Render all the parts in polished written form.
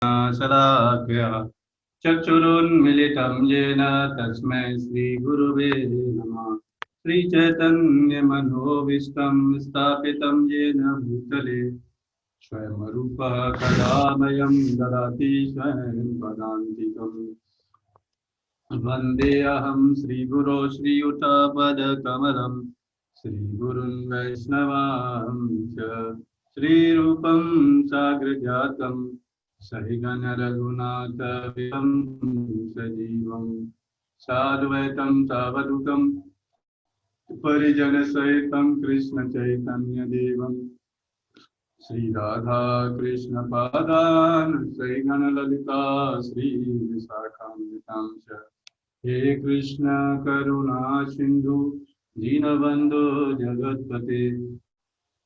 शलाकया चक्षुरुन्मिलितं येन तस्मै श्रीगुरुवे नमः। श्रीचैतन्यमनोभीष्टं स्थापितं येन भूतले स्वयं रूपः कदा मह्यं ददाति स्वयं पदान्तिकम्। वन्देऽहं श्रीगुरो श्रीयुतपदकमलं श्रीगुरुन् वैष्णवांश्च श्रीरूपं साग्रजातं सहिगणरघुनाथं सजीवं साद्वैतं सावधूतं परिजनसहितं कृष्णचैतन्यदेवं श्रीराधा कृष्णपादान् सहिगणललिता श्रीविशाखान्वितांश्च। हे कृष्ण करुणा सिंधु दीनबंधु जगतपते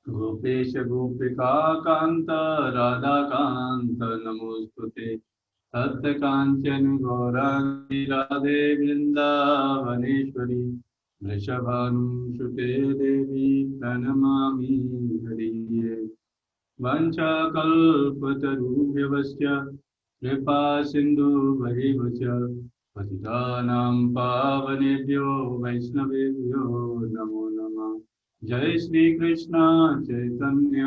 गोपेश गोपिका कांत राधा कांत नमोस्तुते। सत्य कांचन गौरांगी राधे वृंदावनेश्वरी वृषभानुसुते देवी प्रणमामि हरिये। वंशाकल्पतरुभ्यश्च कृपा सिंधु भैवच पतितानां पावनेभ्यो वैष्णवेभ्यो नमो नमः। जय श्री कृष्ण चैतन्य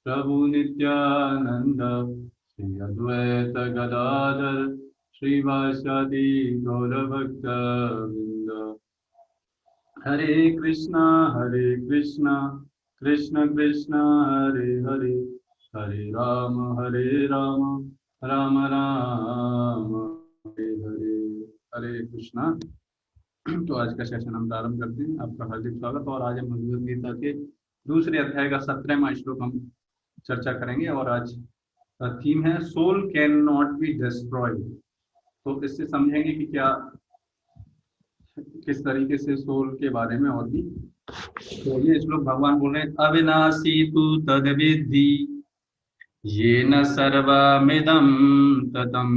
प्रभु नित्यानंद श्री अद्वैत गदाधर श्रीवासादि गौरभक्तवृंद। हरे कृष्णा कृष्ण कृष्ण हरे हरे, हरे राम राम राम हरे हरे। हरे कृष्णा। तो आज का सेशन हम प्रारंभ करते हैं। आपका हार्दिक स्वागत। और आज हम भगवद गीता के दूसरे अध्याय का 17वां श्लोक हम चर्चा करेंगे। और आज का थीम है soul cannot be destroyed. तो इससे समझेंगे कि क्या किस तरीके से सोल के बारे में और भी। तो ये श्लोक भगवान बोल रहे हैं, अविनाशी तु तद्विद्धि येन सर्वमिदं ततं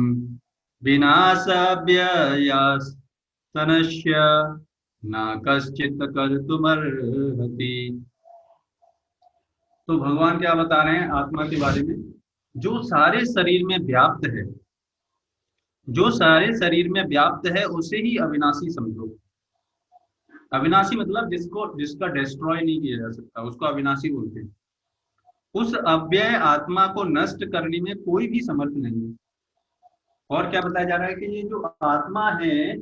विनाशव्ययास्तनस्य न कश्चित् कर्तुमर्हति। तो भगवान क्या बता रहे हैं आत्मा के बारे में, जो सारे शरीर में व्याप्त है, जो सारे शरीर में व्याप्त है उसे ही अविनाशी समझो। अविनाशी मतलब जिसका डिस्ट्रॉय नहीं किया जा सकता, उसको अविनाशी बोलते हैं। उस अव्यय आत्मा को नष्ट करने में कोई भी समर्थ नहीं है। और क्या बताया जा रहा है कि ये जो आत्मा है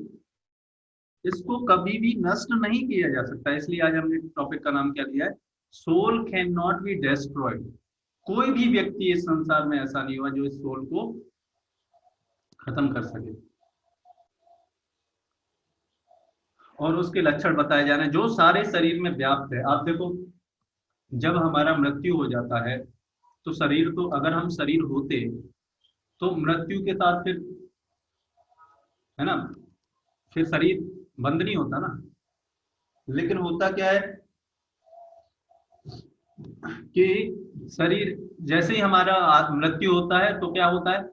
इसको कभी भी नष्ट नहीं किया जा सकता। इसलिए आज हमने टॉपिक का नाम क्या दिया है, soul cannot be destroyed. कोई भी व्यक्ति इस संसार में ऐसा नहीं हुआ जो इस सोल को खत्म कर सके। और उसके लक्षण बताए जा रहे हैं जो सारे शरीर में व्याप्त है। आप देखो, जब हमारा मृत्यु हो जाता है तो शरीर, तो अगर हम शरीर होते तो मृत्यु के साथ फिर, है ना, फिर शरीर बंद नहीं होता ना। लेकिन होता क्या है कि शरीर जैसे ही हमारा मृत्यु होता है तो क्या होता है,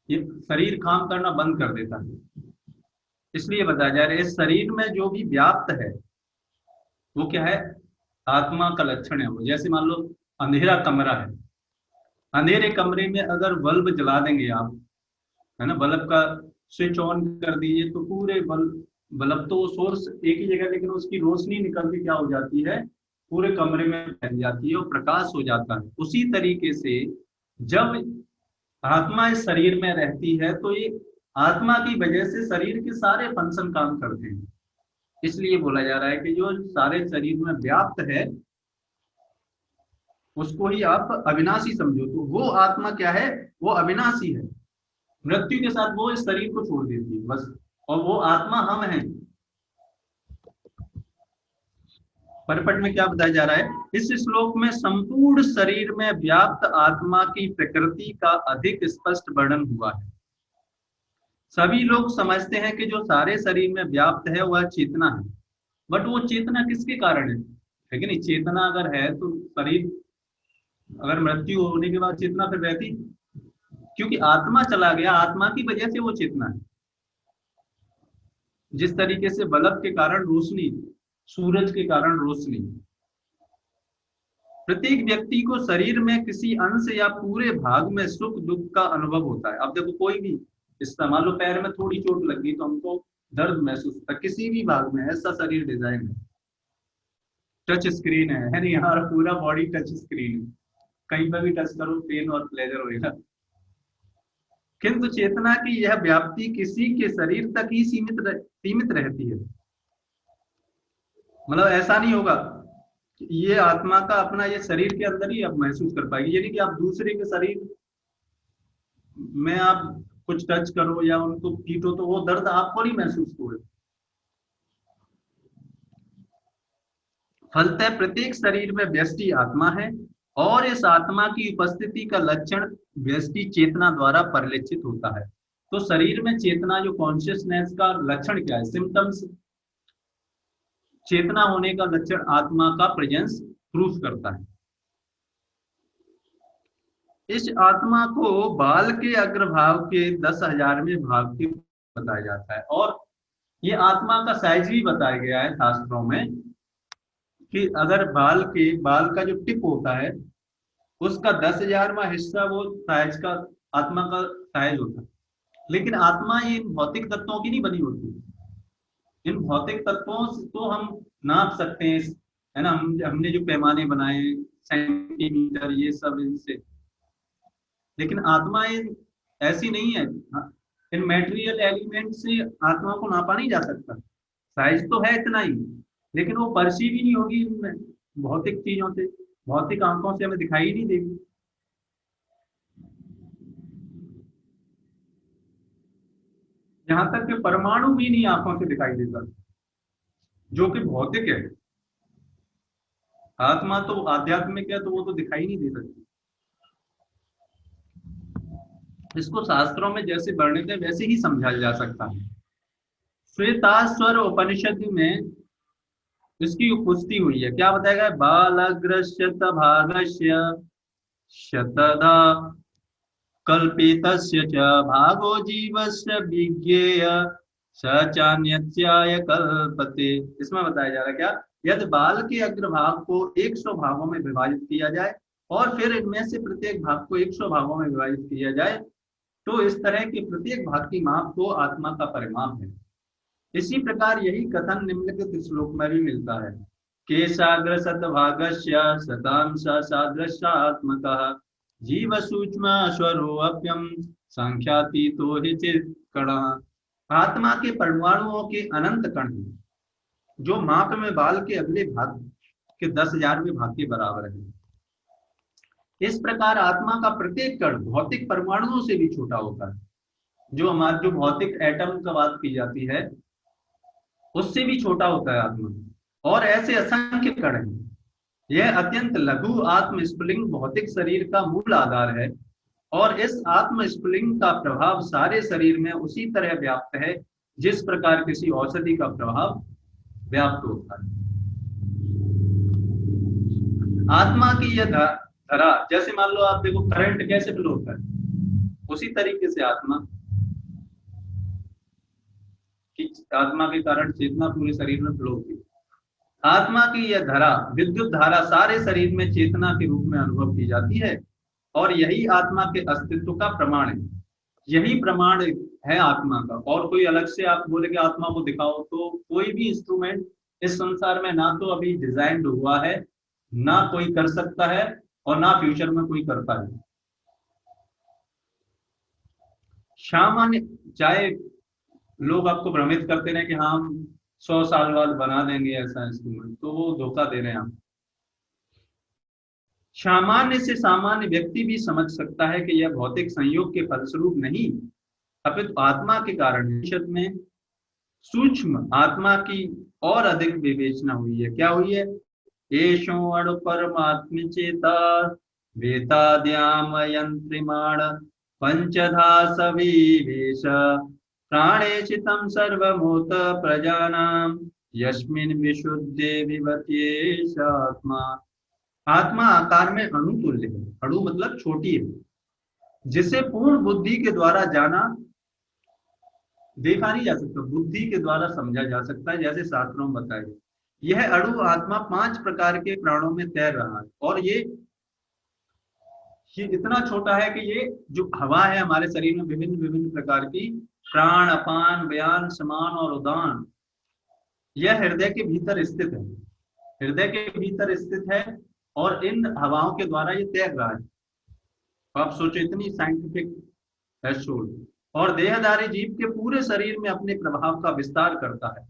ये शरीर काम करना बंद कर देता है। इसलिए बताया जा रहा है इस शरीर में जो भी व्याप्त है वो क्या है, आत्मा का लक्षण है। वो जैसे मान लो अंधेरा कमरा है, अंधेरे कमरे में अगर बल्ब जला देंगे आप, है ना, बल्ब का स्विच ऑन कर दीजिए तो पूरे बल्ब तो सोर्स एक ही जगह, लेकिन उसकी रोशनी निकल के क्या हो जाती है, पूरे कमरे में फैल जाती है और प्रकाश हो जाता है। उसी तरीके से जब आत्मा इस शरीर में रहती है तो ये आत्मा की वजह से शरीर के सारे फंक्शन काम करते हैं। इसलिए बोला जा रहा है कि जो सारे शरीर में व्याप्त है उसको ही आप अविनाशी समझो। तो वो आत्मा क्या है, वो अविनाशी है। मृत्यु के साथ वो इस शरीर को छोड़ देती है बस, और वो आत्मा हम हैं। परपट में क्या बताया जा रहा है, इस श्लोक में संपूर्ण शरीर में व्याप्त आत्मा की प्रकृति का अधिक स्पष्ट वर्णन हुआ है। सभी लोग समझते हैं कि जो सारे शरीर में व्याप्त है वह चेतना है। बट वो चेतना किसके कारण है कि नहीं। चेतना अगर है तो शरीर, अगर मृत्यु होने के बाद चेतना फिर रहती, क्योंकि आत्मा चला गया, आत्मा की वजह से वो चेतना है। जिस तरीके से बल्ब के कारण रोशनी, सूरज के कारण रोशनी, प्रत्येक व्यक्ति को शरीर में किसी अंश या पूरे भाग में सुख दुख का अनुभव होता है। अब देखो कोई भी, इस मान लो पैर में थोड़ी चोट लग गई तो हमको दर्द महसूस होता है, किसी भी भाग में, ऐसा शरीर डिजाइन है। टच स्क्रीन है नहीं, हमारा पूरा बॉडी टच स्क्रीन है, कहीं पर भी टच करो पेन और प्लेजर होगा। किंतु चेतना की यह व्याप्ति किसी के शरीर तक ही सीमित रहती है। मतलब ऐसा नहीं होगा कि ये आत्मा का अपना ये शरीर के अंदर ही आप महसूस कर पाएगी, यानी कि आप दूसरे के शरीर में आप कुछ टच करो या उनको पीटो तो वो दर्द आपको नहीं महसूस होगा। फलतः प्रत्येक शरीर में व्यष्टि आत्मा है और इस आत्मा की उपस्थिति का लक्षण व्यष्टि चेतना द्वारा परिलक्षित होता है। तो शरीर में चेतना, जो कॉन्शियसनेस का लक्षण क्या है, सिम्टम्स, चेतना होने का लक्षण आत्मा का प्रेजेंस प्रूफ करता है। इस आत्मा को बाल के अग्रभाग के 10,000वें भाग के बताया जाता है, और ये आत्मा का साइज भी बताया गया है शास्त्रों में कि अगर बाल का जो टिप होता है उसका 10,000वां हिस्सा वो साइज का आत्मा का साइज होता है। लेकिन आत्मा ये भौतिक तत्वों की नहीं बनी होती। इन भौतिक तत्वों से तो हम नाप सकते हैं, है ना, हमने जो पैमाने बनाए सेंटीमीटर ये सब इनसे, लेकिन आत्मा ऐसी नहीं है। इन मेटेरियल एलिमेंट से आत्मा को नापा नहीं जा सकता। साइज तो है इतना ही, लेकिन वो परसीव ही नहीं होगी इनमें भौतिक चीजों से, भौतिक आंखों से हमें दिखाई नहीं देगी। यहाँ तक कि परमाणु भी नहीं आंखों से दिखाई देता, जो कि भौतिक है। आत्मा तो आध्यात्मिक है, तो वो तो दिखाई नहीं दे सकती। इसको शास्त्रों में जैसे वर्णित है वैसे ही समझा जा सकता है। श्वेताश्वर उपनिषद में इसकी पुष्टि हुई है। क्या बताया गया? बालग्रश्यत भागस्य शतदा कल्पितस्य च भागो जीवस्य विज्ञेय स चान्यस्याय कल्पते। इसमें बताया जा रहा है क्या, यदि बाल के अग्रभाग को 100 भागों में विभाजित किया जाए और फिर इनमें से प्रत्येक भाग को 100 भागों में विभाजित किया जाए तो इस तरह के प्रत्येक भाग की माप को आत्मा का परिमाप है। इसी प्रकार यही कथन निम्नलिखित श्लोक में भी मिलता है। केशाग्र शतभागस्य शतांश सादृशात्मकः जीव सूक्ष्म स्वरूपम संख्यातीतो हि चित्कणः। आत्मा के परमाणुओं के अनंत कण हैं, जो माप में बाल के अगले भाग के 10,000वें भाग के बराबर है। इस प्रकार आत्मा का प्रत्येक कण भौतिक परमाणुओं से भी छोटा होता है। जो हमारे जो भौतिक एटम का बात की जाती है उससे भी छोटा होता है आत्मा, और ऐसे असंख्य कण हैं। यह अत्यंत लघु आत्मस्फुलिंग भौतिक शरीर का मूल आधार है, और इस आत्मस्फुलिंग का प्रभाव सारे शरीर में उसी तरह व्याप्त है जिस प्रकार किसी औषधि का प्रभाव व्याप्त होता है। आत्मा की यह धरा, जैसे मान लो आप देखो करंट कैसे फ्लो होता है, उसी तरीके से आत्मा के कारण चेतना पूरे शरीर में फ्लो होती है। आत्मा की यह धारा, विद्युत धारा, सारे शरीर में चेतना के रूप में अनुभव की जाती है, और यही आत्मा के अस्तित्व का प्रमाण है। यही प्रमाण है आत्मा का। और कोई अलग से आप बोले कि आत्मा को दिखाओ, तो कोई भी इंस्ट्रूमेंट इस संसार में ना तो अभी डिजाइन हुआ है, ना कोई कर सकता है, और ना फ्यूचर में कोई कर पाएगा। सामान्य, चाहे लोग आपको भ्रमित करते रहे कि हाँ हम 100 साल बाद बना देंगे ऐसा इंस्ट्रूमेंट, तो वो धोखा दे रहे हैं आप। सामान्य से सामान्य व्यक्ति भी समझ सकता है कि यह भौतिक संयोग के फलस्वरूप नहीं, अपितु आत्मा के कारण में सूक्ष्म आत्मा की और अधिक विवेचना हुई है। क्या हुई है? येषो अणु परमात्म चेता वेताद्याम यंत्रिमाण पंचधा सविवेश प्राणे चितम सर्वभूत प्रजानाम यस्मिन् विशुद्धे विभत्येषात्मा। आत्मा आकार में अणु तुल्य है। अणु मतलब छोटी है, जिसे पूर्ण बुद्धि के द्वारा जाना, देखा नहीं जा सकता, बुद्धि के द्वारा समझा जा सकता है, जैसे शास्त्रों में बताया गया। यह अणु आत्मा 5 प्रकार के प्राणों में तैर रहा है, और ये इतना छोटा है कि ये जो हवा है हमारे शरीर में विभिन्न विभिन्न प्रकार की, प्राण, अपान, व्यान, समान और उदान, यह हृदय के भीतर स्थित है, हृदय के भीतर स्थित है, और इन हवाओं के द्वारा ये तैर रहा है। आप सोचो, इतनी साइंटिफिक है शोध। और देहधारी जीव के पूरे शरीर में अपने प्रभाव का विस्तार करता है।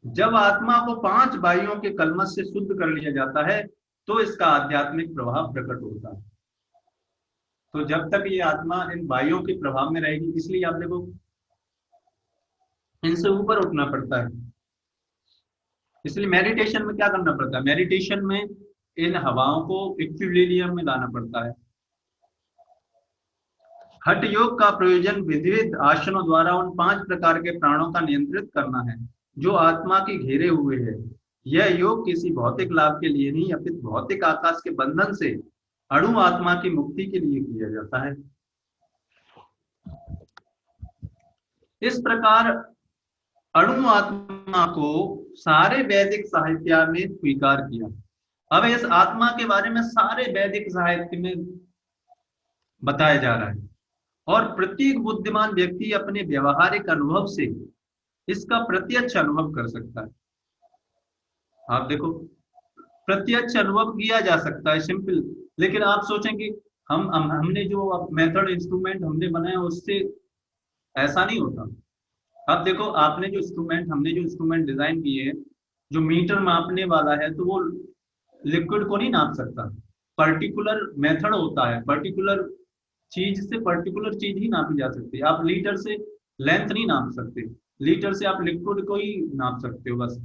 जब आत्मा को 5 वायुओं के कलमश से शुद्ध कर लिया जाता है तो इसका आध्यात्मिक प्रभाव प्रकट होता है। तो जब तक ये आत्मा इन वायुओं के प्रभाव में रहेगी, इसलिए आप देखो इनसे ऊपर उठना पड़ता है। इसलिए मेडिटेशन में क्या करना पड़ता है, मेडिटेशन में इन हवाओं को इक्विलिब्रियम में लाना पड़ता है। हठ योग का प्रयोजन विविध आसनों द्वारा उन 5 प्रकार के प्राणों का नियंत्रित करना है जो आत्मा के घेरे हुए है। यह योग किसी भौतिक लाभ के लिए नहीं, अपितु भौतिक आकाश के बंधन से अणु आत्मा की मुक्ति के लिए किया जाता है। इस प्रकार अणु आत्मा को सारे वैदिक साहित्य में स्वीकार किया। अब इस आत्मा के बारे में सारे वैदिक साहित्य में बताया जा रहा है, और प्रत्येक बुद्धिमान व्यक्ति अपने व्यवहारिक अनुभव से इसका प्रत्यक्ष अनुभव कर सकता है। आप देखो, प्रत्यक्ष अनुभव किया जा सकता है, सिंपल। लेकिन आप सोचेंगे हमने जो मेथड इंस्ट्रूमेंट हमने बनाया उससे ऐसा नहीं होता। आप देखो, हमने जो इंस्ट्रूमेंट डिजाइन किए हैं, जो मीटर मापने वाला है, तो वो लिक्विड को नहीं नाप सकता। पर्टिकुलर मेथड होता है, पर्टिकुलर चीज से पर्टिकुलर चीज ही नापी जा सकती है। आप लीटर से लेंथ नहीं नाप सकते, लीटर से आप लिक्विड को ही नाप सकते हो बस।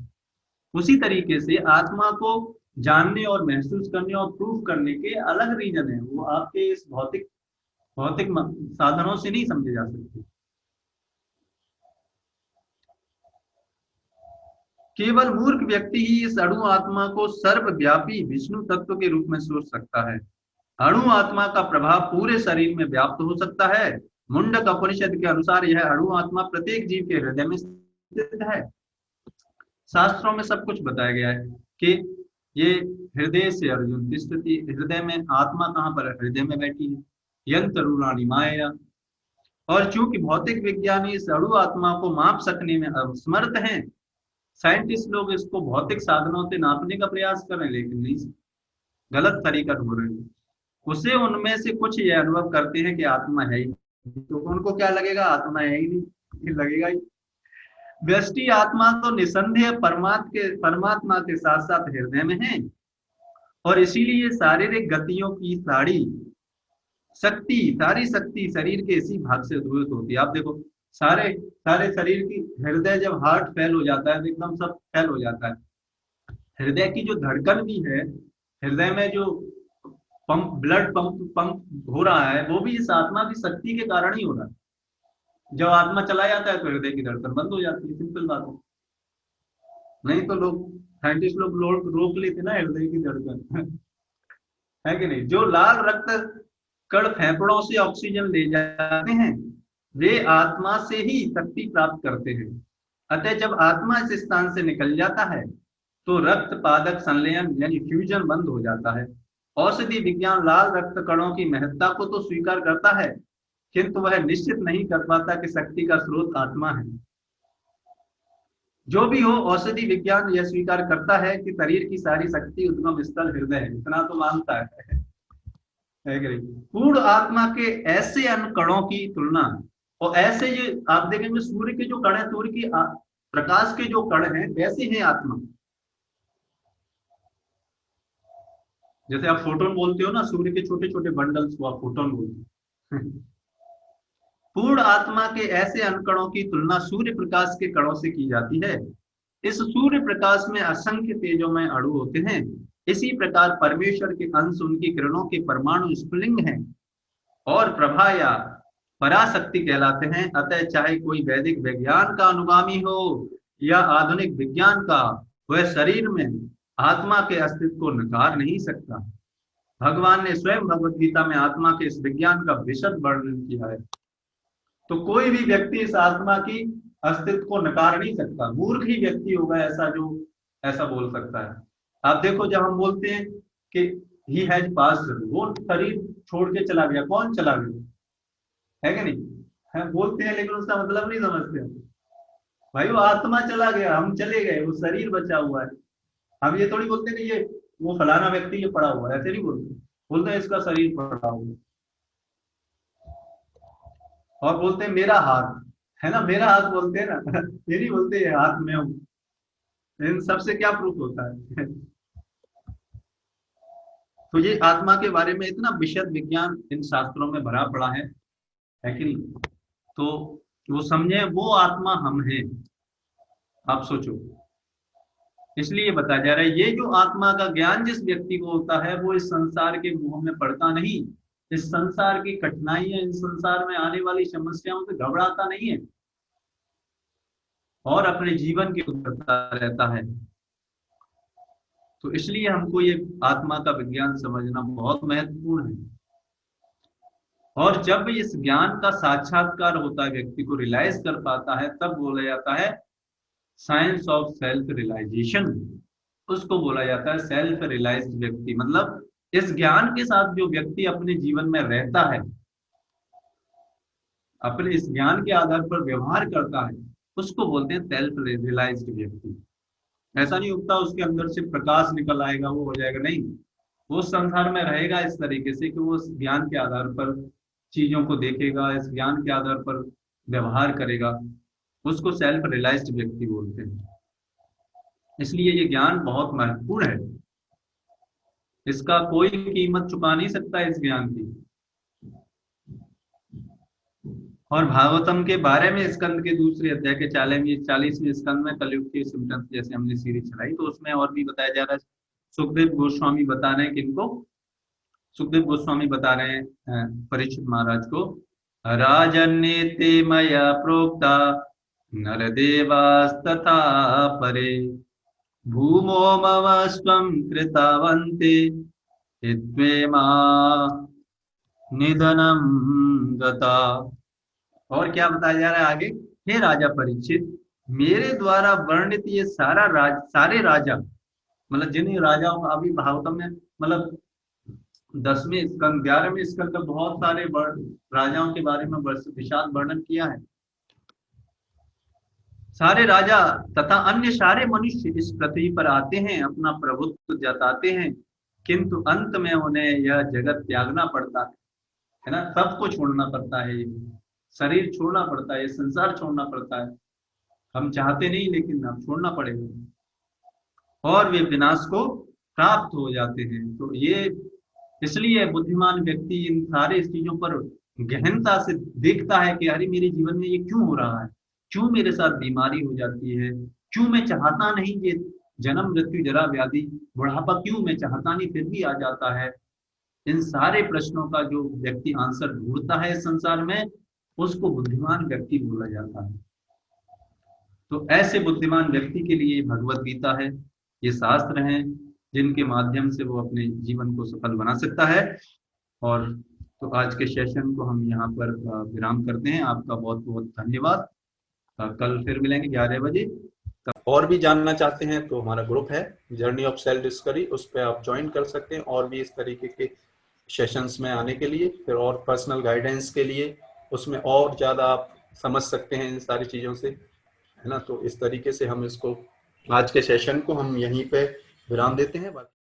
उसी तरीके से आत्मा को जानने और महसूस करने और प्रूफ करने के अलग रीजन है, वो आपके इस भौतिक साधनों से नहीं समझे जा सकते। केवल मूर्ख व्यक्ति ही इस अणु आत्मा को सर्वव्यापी विष्णु तत्व के रूप में सोच सकता है। अणु आत्मा का प्रभाव पूरे शरीर में व्याप्त हो सकता है। मुंडक उपनिषद के अनुसार यह अणु आत्मा प्रत्येक जीव के हृदय में स्थित है। शास्त्रों में सब कुछ बताया गया है कि ये हृदय से अर्जुन की स्थिति, हृदय में आत्मा कहाँ पर है, हृदय में बैठी है। यंत्रूणानी माया। और चूंकि भौतिक विज्ञानी इस अणु आत्मा को माप सकने में असमर्थ हैं, साइंटिस्ट लोग इसको भौतिक साधनों से नापने का प्रयास कर रहे हैं, लेकिन नहीं, गलत तरीका ढूंढ रहे हैं। उसे उनमें से कुछ ये अनुभव करते हैं कि आत्मा है ही, तो उनको क्या लगेगा, आत्मा है ही नहीं, लगेगा ही। व्यष्टि आत्मा तो निसंदेह परमात्मा के साथ साथ हृदय में है, और इसीलिए शारीरिक गतियों की सारी शक्ति शरीर के इसी भाग से उद्भूत होती है। आप देखो, सारे शरीर की, हृदय जब हार्ट फेल हो जाता है तो एकदम सब फेल हो जाता है। हृदय की जो धड़कन भी है, हृदय में जो ब्लड पंप हो रहा है, वो भी इस आत्मा की शक्ति के कारण ही हो रहा है। जब आत्मा चला जाता है तो हृदय की धड़कन बंद हो जाती है, सिंपल बात है। नहीं तो साइंटिस्ट लोग रोक लेते ना हृदय की धड़कन है कि नहीं। जो लाल रक्त कण फेफड़ों से ऑक्सीजन ले जाते हैं, वे आत्मा से ही शक्ति प्राप्त करते हैं। अतः जब आत्मा इस स्थान से निकल जाता है तो रक्त पादक संलयन यानी फ्यूजन बंद हो जाता है। औषधि विज्ञान लाल रक्त कणों की महत्ता को तो स्वीकार करता है, किंतु वह निश्चित नहीं कर पाता कि शक्ति का स्रोत आत्मा है। जो भी हो, औषधि विज्ञान यह स्वीकार करता है कि शरीर की सारी शक्ति उद्गम स्थल हृदय है, इतना तो मानता है। पूर्ण आत्मा के ऐसे अन्य कणों की तुलना, और ऐसे ये आप देखेंगे सूर्य के जो कण है, सूर्य की प्रकाश के जो कण हैं, वैसे हैं आत्मा। जैसे आप फोटोन बोलते हो ना, सूर्य के छोटे छोटे बंडल्स को आप फोटोन बोलते हो। पूर्ण आत्मा के ऐसे अणुकणों की तुलना सूर्य प्रकाश के कणों से की जाती है। इस सूर्य प्रकाश में असंख्य तेजोमय अणु होते हैं। इसी प्रकार परमेश्वर के अंश उनकी किरणों के परमाणु स्फुलिंग हैं और प्रभा या पराशक्ति कहलाते हैं। अतः चाहे कोई वैदिक विज्ञान का अनुगामी हो या आधुनिक विज्ञान का, वह शरीर में आत्मा के अस्तित्व को नकार नहीं सकता। भगवान ने स्वयं भगवत गीता में आत्मा के इस विज्ञान का विशद वर्णन किया है। तो कोई भी व्यक्ति इस आत्मा की अस्तित्व को नकार नहीं सकता। मूर्ख ही व्यक्ति होगा ऐसा जो ऐसा बोल सकता है। आप देखो जब हम बोलते हैं कि ही हैज पास्ड, वो शरीर छोड़ के चला गया, कौन चला गया, है कि नहीं? है, बोलते हैं लेकिन उसका मतलब नहीं समझते हम। भाई वो आत्मा चला गया, हम चले गए, वो शरीर बचा हुआ है। हम ये थोड़ी बोलते नहीं ये वो फलाना व्यक्ति ये पड़ा हुआ है, ऐसे नहीं बोलते। बोलते हैं इसका शरीर पड़ा हुआ है। और बोलते हैं मेरा हाथ, है ना, मेरा हाथ बोलते हैं ना ये नहीं बोलते ये हाथ में हूँ। इन सबसे क्या प्रूफ होता है तो ये आत्मा के बारे में इतना विशद विज्ञान इन शास्त्रों में भरा पड़ा है कि नहीं? तो वो समझे वो आत्मा हम हैं। आप सोचो, इसलिए बताया जा रहा है ये जो आत्मा का ज्ञान जिस व्यक्ति को होता है वो इस संसार के मोह में पड़ता नहीं, इस संसार की कठिनाइयां, इन संसार में आने वाली समस्याओं से घबराता नहीं है और अपने जीवन के उतरता रहता है। तो इसलिए हमको ये आत्मा का विज्ञान समझना बहुत महत्वपूर्ण है। और जब इस ज्ञान का साक्षात्कार होता है, व्यक्ति को रियलाइज कर पाता है, तब बोला जाता है साइंस ऑफ सेल्फ रियलाइजेशन। उसको बोला जाता है सेल्फ रियलाइज्ड व्यक्ति। मतलब इस ज्ञान के साथ जो व्यक्ति अपने जीवन में रहता है, अपने इस ज्ञान के आधार पर व्यवहार करता है, उसको बोलते हैं सेल्फ रियलाइज्ड व्यक्ति। ऐसा नहीं होता उसके अंदर से प्रकाश निकल आएगा वो हो जाएगा, नहीं। वो संसार में रहेगा इस तरीके से कि वो इस ज्ञान के आधार पर चीजों को देखेगा, इस ज्ञान के आधार पर व्यवहार करेगा। उसको सेल्फ रियलाइज्ड व्यक्ति बोलते हैं। इसलिए ये ज्ञान बहुत महत्वपूर्ण है, इसका कोई कीमत चुका नहीं सकता इस ज्ञान की। और भागवतम के 12वें स्कंद के दूसरे अध्याय के 40वें स्कंद में कलयुग के सिम्टम्स जैसे हमने सीरीज चलाई, तो उसमें और भी बताया जा रहा है। सुखदेव गोस्वामी बता रहे हैं किनको, सुखदेव गोस्वामी बता रहे हैं परीक्षित महाराज को, राजन्येते मया प्रोक्ता नरदेवास्तथा परे भूमो मम स्वं कृतवन्ते हित्वेमा निधनम गता। और क्या बताया जा रहा है आगे, हे राजा परीक्षित, मेरे द्वारा वर्णित ये सारे राजा, मतलब जिन राजाओं का अभी भागवतम में, मतलब 10वें स्कंद 11वें स्कंद में बहुत सारे राजाओं के बारे में विशाल वर्णन किया है। सारे राजा तथा अन्य सारे मनुष्य इस पृथ्वी पर आते हैं, अपना प्रभुत्व जताते हैं, किंतु अंत में उन्हें यह जगत त्यागना पड़ता है ना, सबको छोड़ना पड़ता है, शरीर छोड़ना पड़ता है, संसार छोड़ना पड़ता है। हम चाहते नहीं लेकिन अब छोड़ना पड़ेगा और वे विनाश को प्राप्त हो जाते हैं। तो ये इसलिए बुद्धिमान व्यक्ति इन सारे चीजों पर गहनता से देखता है कि अरे मेरे जीवन में ये क्यों हो रहा है, क्यों मेरे साथ बीमारी हो जाती है, क्यों मैं चाहता नहीं, ये जन्म मृत्यु जरा व्याधि बुढ़ापा क्यों मैं चाहता नहीं फिर भी आ जाता है। इन सारे प्रश्नों का जो व्यक्ति आंसर ढूंढता है इस संसार में, उसको बुद्धिमान व्यक्ति बोला जाता है। तो ऐसे बुद्धिमान व्यक्ति के लिए भगवत गीता है, ये शास्त्र हैं जिनके माध्यम से वो अपने जीवन को सफल बना सकता है। और तो आज के सेशन को हम यहाँ पर विराम करते हैं। आपका बहुत बहुत धन्यवाद। कल फिर मिलेंगे 11 बजे। और भी जानना चाहते हैं तो हमारा ग्रुप है जर्नी ऑफ सेल्फ डिस्कवरी, उस पर आप ज्वाइन कर सकते हैं और भी इस तरीके के सेशंस में आने के लिए, फिर और पर्सनल गाइडेंस के लिए, उसमें और ज़्यादा आप समझ सकते हैं इन सारी चीज़ों से, है ना। तो इस तरीके से हम इसको आज के सेशन को हम यहीं पे विराम देते हैं।